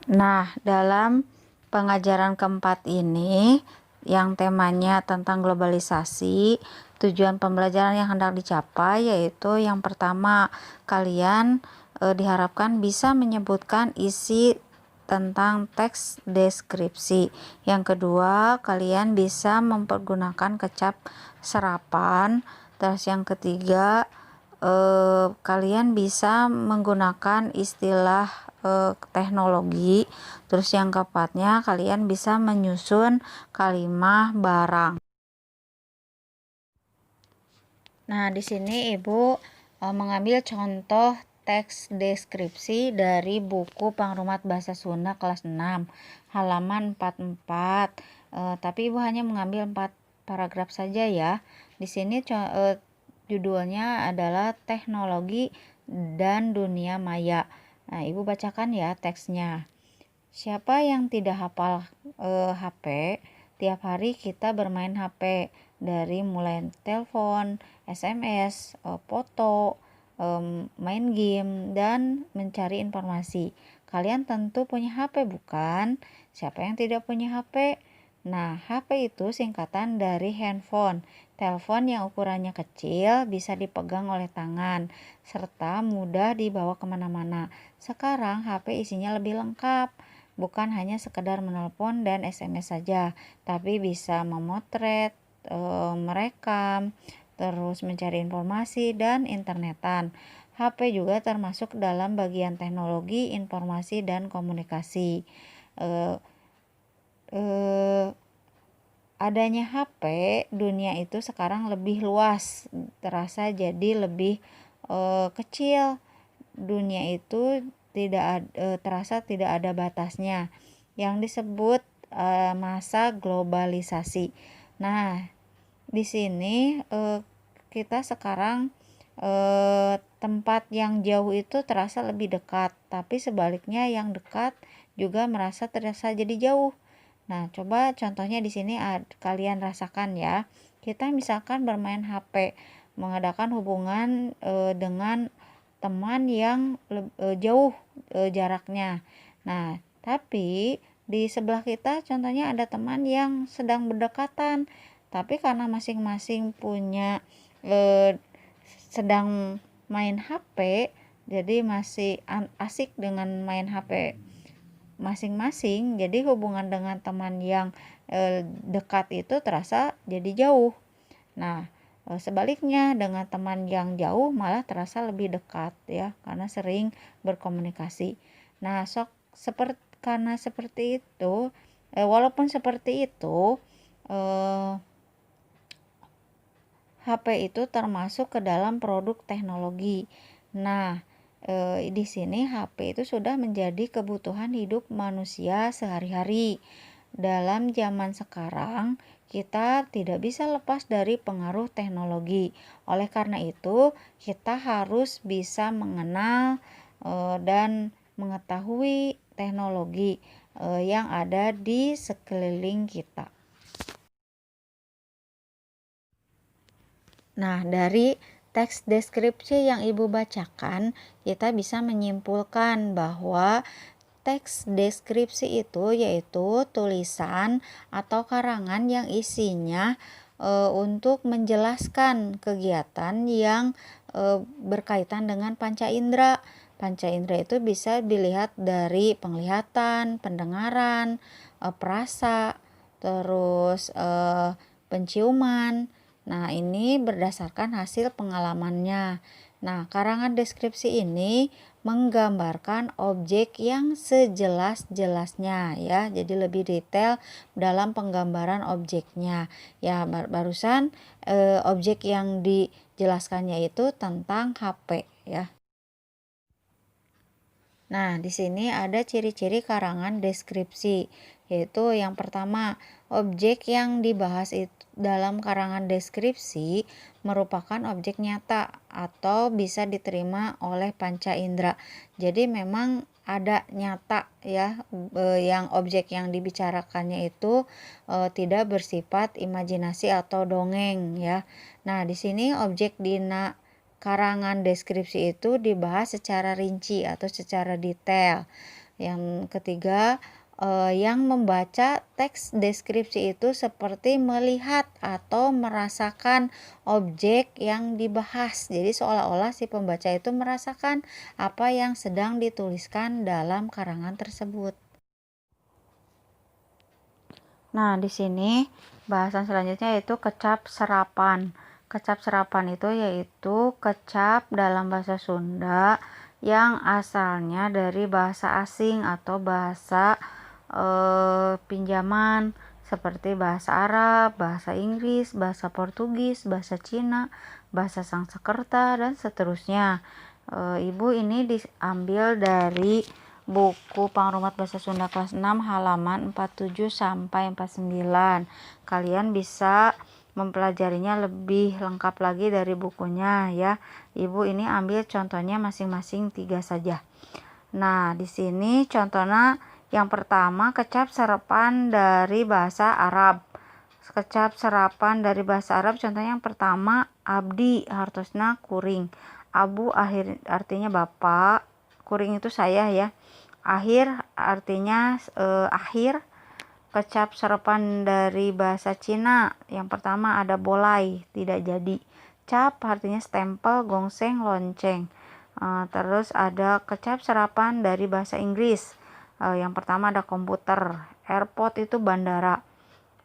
Nah, dalam pengajaran keempat ini yang temanya tentang globalisasi, tujuan pembelajaran yang hendak dicapai yaitu yang pertama, kalian diharapkan bisa menyebutkan isi tentang teks deskripsi. Yang kedua, kalian bisa mempergunakan kecap serapan. Terus yang ketiga, kalian bisa menggunakan istilah teknologi. Terus yang keempatnya, kalian bisa menyusun kalimat barang. Nah, di sini Ibu mengambil contoh teks deskripsi dari buku Pangrumat Bahasa Sunda kelas 6 halaman 44. Tapi Ibu hanya mengambil 4 paragraf saja ya. Di sini judulnya adalah teknologi dan dunia maya. Nah, Ibu bacakan ya teksnya. Siapa yang tidak hafal HP? Tiap hari kita bermain HP, dari mulai telepon, SMS, foto, main game, dan mencari informasi. Kalian tentu punya HP, bukan? Siapa yang tidak punya HP? Nah, HP itu singkatan dari handphone. Telepon yang ukurannya kecil bisa dipegang oleh tangan, serta mudah dibawa kemana-mana. Sekarang HP isinya lebih lengkap. Bukan hanya sekedar menelpon dan SMS saja, tapi bisa memotret, merekam, terus mencari informasi dan internetan. HP juga termasuk dalam bagian teknologi informasi dan komunikasi. Adanya HP, dunia itu sekarang lebih luas, terasa jadi lebih kecil. Dunia itu terasa tidak ada batasnya, yang disebut masa globalisasi. Nah, di sini kita sekarang tempat yang jauh itu terasa lebih dekat, tapi sebaliknya yang dekat juga terasa jadi jauh. Nah, coba contohnya di sini kalian rasakan ya. Kita misalkan bermain HP, mengadakan hubungan dengan teman yang jauh jaraknya. Nah, tapi di sebelah kita contohnya ada teman yang sedang berdekatan, tapi karena masing-masing punya sedang main HP, jadi masih asik dengan main HP masing-masing, jadi hubungan dengan teman yang dekat itu terasa jadi jauh. Nah, sebaliknya dengan teman yang jauh malah terasa lebih dekat ya, karena sering berkomunikasi. Nah, karena seperti itu, walaupun seperti itu, HP itu termasuk ke dalam produk teknologi. Nah, di sini HP itu sudah menjadi kebutuhan hidup manusia sehari-hari. Dalam zaman sekarang, kita tidak bisa lepas dari pengaruh teknologi. Oleh karena itu, kita harus bisa mengenal dan mengetahui teknologi yang ada di sekeliling kita. Nah, dari teks deskripsi yang Ibu bacakan, kita bisa menyimpulkan bahwa teks deskripsi itu yaitu tulisan atau karangan yang isinya untuk menjelaskan kegiatan yang berkaitan dengan panca indera. Panca indera itu bisa dilihat dari penglihatan, pendengaran, perasa, terus penciuman. Nah, ini berdasarkan hasil pengalamannya. Nah, karangan deskripsi ini menggambarkan objek yang sejelas-jelasnya ya. Jadi lebih detail dalam penggambaran objeknya. Ya, barusan objek yang dijelaskannya itu tentang HP ya. Nah, di sini ada ciri-ciri karangan deskripsi, yaitu yang pertama, objek yang dibahas itu dalam karangan deskripsi merupakan objek nyata atau bisa diterima oleh panca indera. Jadi memang ada nyata ya, yang objek yang dibicarakannya itu tidak bersifat imajinasi atau dongeng ya. Nah, di sini objek karangan deskripsi itu dibahas secara rinci atau secara detail. Yang ketiga, yang membaca teks deskripsi itu seperti melihat atau merasakan objek yang dibahas. Jadi seolah-olah si pembaca itu merasakan apa yang sedang dituliskan dalam karangan tersebut. Nah, di sini bahasan selanjutnya yaitu kecap serapan. Kecap serapan itu yaitu kecap dalam bahasa Sunda yang asalnya dari bahasa asing atau bahasa pinjaman seperti bahasa Arab, bahasa Inggris, bahasa Portugis, bahasa Cina, bahasa Sanskerta, dan seterusnya. Ibu ini diambil dari buku Pangrumat Bahasa Sunda kelas 6 halaman 47 sampai 49. Kalian bisa mempelajarinya lebih lengkap lagi dari bukunya ya. Ibu ini ambil contohnya masing-masing 3 saja. Nah, di sini contohnya yang pertama kecap serapan dari bahasa Arab. Kecap serapan dari bahasa Arab contohnya yang pertama abdi hartosna kuring. Abu artinya bapak, kuring itu saya ya. Akhir artinya akhir. Kecap serapan dari bahasa Cina yang pertama ada bolai, tidak jadi. Cap artinya stempel, gongseng, lonceng. Terus ada kecap serapan dari bahasa Inggris. Yang pertama ada komputer. Airport itu bandara.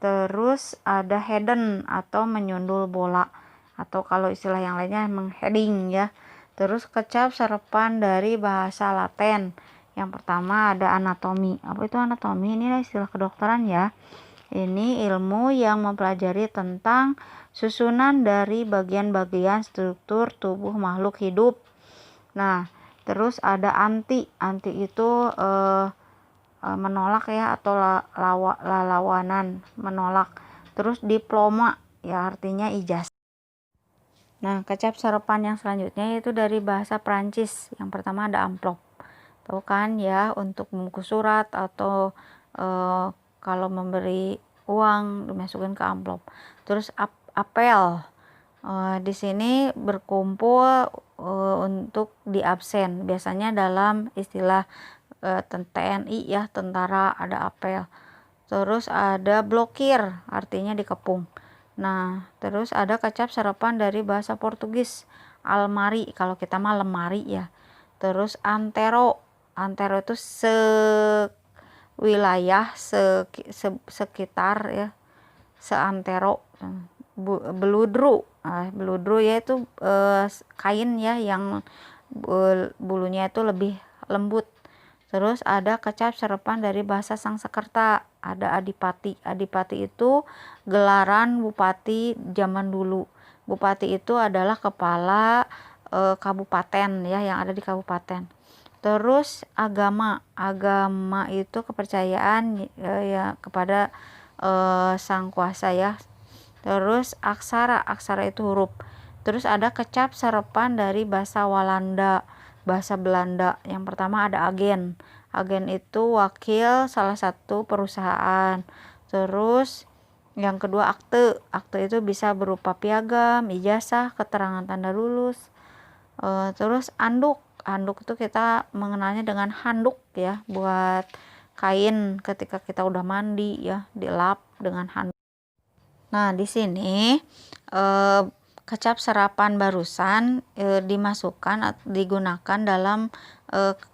Terus ada headen atau menyundul bola, atau kalau istilah yang lainnya mengheading ya. Terus kecap serapan dari bahasa Latin. Yang pertama ada anatomi. Apa itu anatomi? Ini istilah kedokteran ya. Ini ilmu yang mempelajari tentang susunan dari bagian-bagian struktur tubuh makhluk hidup. Nah, terus ada anti. Anti itu menolak ya, atau lawanan, menolak. Terus diploma ya artinya ijazah. Nah, kecap serapan yang selanjutnya yaitu dari bahasa Prancis. Yang pertama ada amplop. Tahu kan ya, untuk membungkus surat atau kalau memberi uang dimasukin ke amplop. Terus apel. Di sini berkumpul untuk di absen. Biasanya dalam istilah TNI ya, tentara, ada apel. Terus ada blokir, artinya dikepung. Nah, terus ada kecap serapan dari bahasa Portugis, almari, kalau kita mah lemari ya. Terus antero. Antero itu wilayah sekitar ya, seantero. Beludru. Beludru yaitu kain ya yang bulunya itu lebih lembut. Terus ada kecap serapan dari bahasa Sanskerta, ada adipati. Adipati itu gelaran bupati zaman dulu. Bupati itu adalah kepala kabupaten ya, yang ada di kabupaten. Terus agama. Agama itu kepercayaan ya kepada sang kuasa ya. Terus aksara. Aksara itu huruf. Terus ada kecap serapan dari bahasa Walanda, bahasa Belanda. Yang pertama ada agen. Agen itu wakil salah satu perusahaan. Terus yang kedua akte. Akte itu bisa berupa piagam, ijazah, keterangan tanda lulus. Terus anduk. Anduk itu kita mengenalnya dengan handuk ya, buat kain ketika kita udah mandi ya, dilap dengan handuk. Nah, di sini kecap serapan barusan dimasukkan, digunakan dalam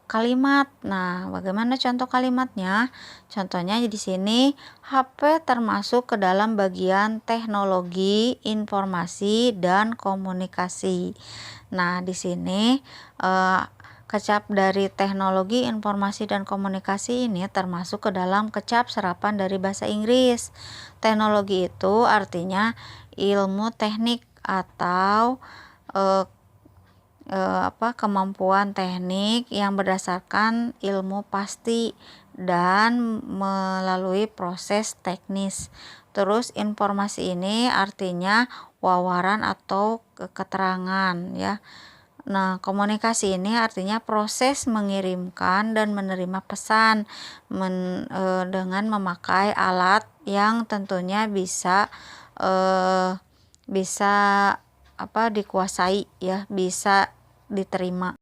kalimat. Nah, bagaimana contoh kalimatnya? Contohnya di sini HP termasuk ke dalam bagian teknologi, informasi, dan komunikasi. Nah, di sini kecap dari teknologi, informasi, dan komunikasi ini termasuk ke dalam kecap serapan dari bahasa Inggris. Teknologi itu artinya ilmu teknik atau kemampuan teknik yang berdasarkan ilmu pasti dan melalui proses teknis. Terus informasi ini artinya wawaran atau keterangan ya. Nah, komunikasi ini artinya proses mengirimkan dan menerima pesan dengan memakai alat yang tentunya bisa dikuasai ya, bisa diterima.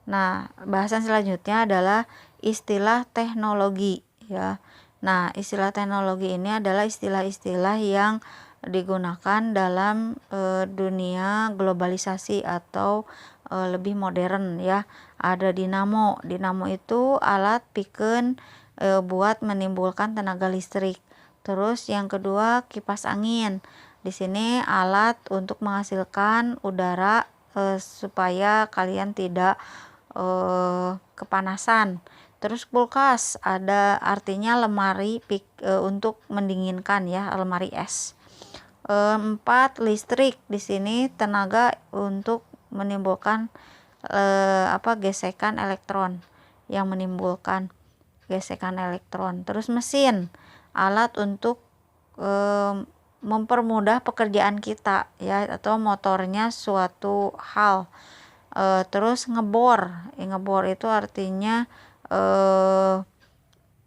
Nah, bahasan selanjutnya adalah istilah teknologi ya. Nah, istilah teknologi ini adalah istilah-istilah yang digunakan dalam dunia globalisasi atau lebih modern ya. Ada dinamo. Dinamo itu alat pikeun buat menimbulkan tenaga listrik. Terus yang kedua kipas angin. Di sini alat untuk menghasilkan udara supaya kalian tidak kepanasan. Terus kulkas ada artinya lemari untuk mendinginkan ya, lemari es. 4 listrik, di sini tenaga untuk menimbulkan gesekan elektron, yang menimbulkan gesekan elektron. Terus mesin, alat untuk mempermudah pekerjaan kita ya, atau motornya suatu hal. Terus ngebor, ngebor itu artinya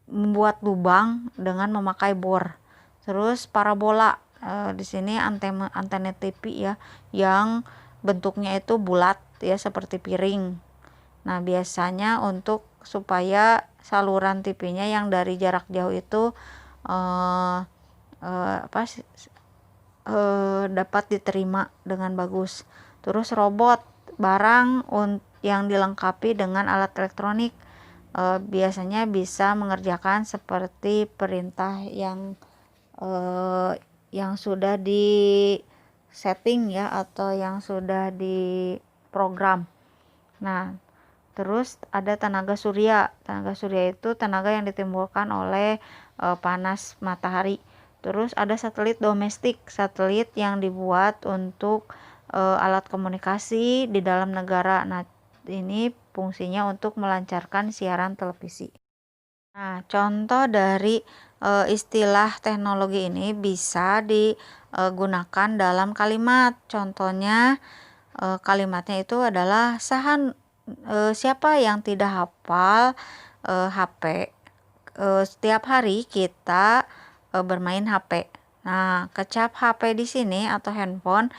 membuat lubang dengan memakai bor. Terus parabola, di sini antena TV ya, yang bentuknya itu bulat ya, seperti piring. Nah, biasanya untuk supaya saluran TV-nya yang dari jarak jauh itu dapat diterima dengan bagus. Terus robot, barang yang dilengkapi dengan alat elektronik, biasanya bisa mengerjakan seperti perintah yang sudah di setting ya, atau yang sudah diprogram. Nah, terus ada tenaga surya. Tenaga surya itu tenaga yang ditimbulkan oleh panas matahari. Terus ada satelit domestik, satelit yang dibuat untuk alat komunikasi di dalam negara. Nah, ini fungsinya untuk melancarkan siaran televisi. Nah, contoh dari istilah teknologi ini bisa digunakan dalam kalimat. Contohnya kalimatnya itu adalah siapa yang tidak hafal HP? Setiap hari kita bermain HP. Nah, kecap HP di sini atau handphone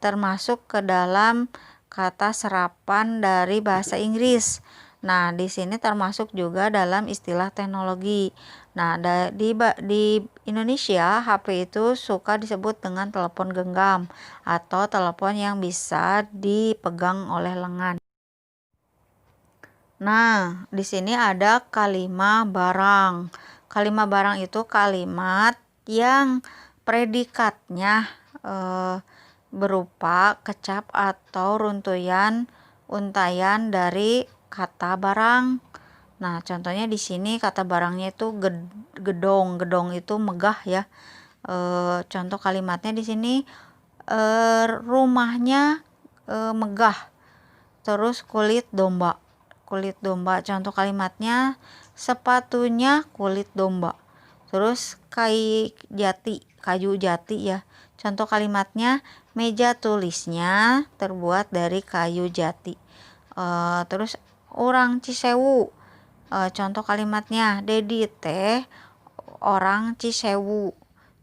termasuk ke dalam kata serapan dari bahasa Inggris. Nah, di sini termasuk juga dalam istilah teknologi. Nah, di Indonesia HP itu suka disebut dengan telepon genggam atau telepon yang bisa dipegang oleh lengan. Nah, di sini ada kalimat barang. Kalimat barang itu kalimat yang predikatnya berupa kecap atau untayan dari kata barang. Nah, contohnya di sini kata barangnya itu gedong. Gedong itu megah ya. Contoh kalimatnya di sini rumahnya megah. Terus kulit domba. Kulit domba. Contoh kalimatnya sepatunya kulit domba. Terus kayu jati ya. Contoh kalimatnya meja tulisnya terbuat dari kayu jati. Terus orang Cisewu. Contoh kalimatnya Dedi teh orang Cisewu.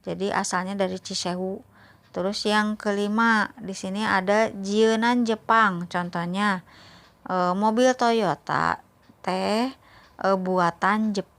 Jadi asalnya dari Cisewu. Terus yang kelima, di sini ada jieunan Jepang. Contohnya mobil Toyota teh buatan Jepang.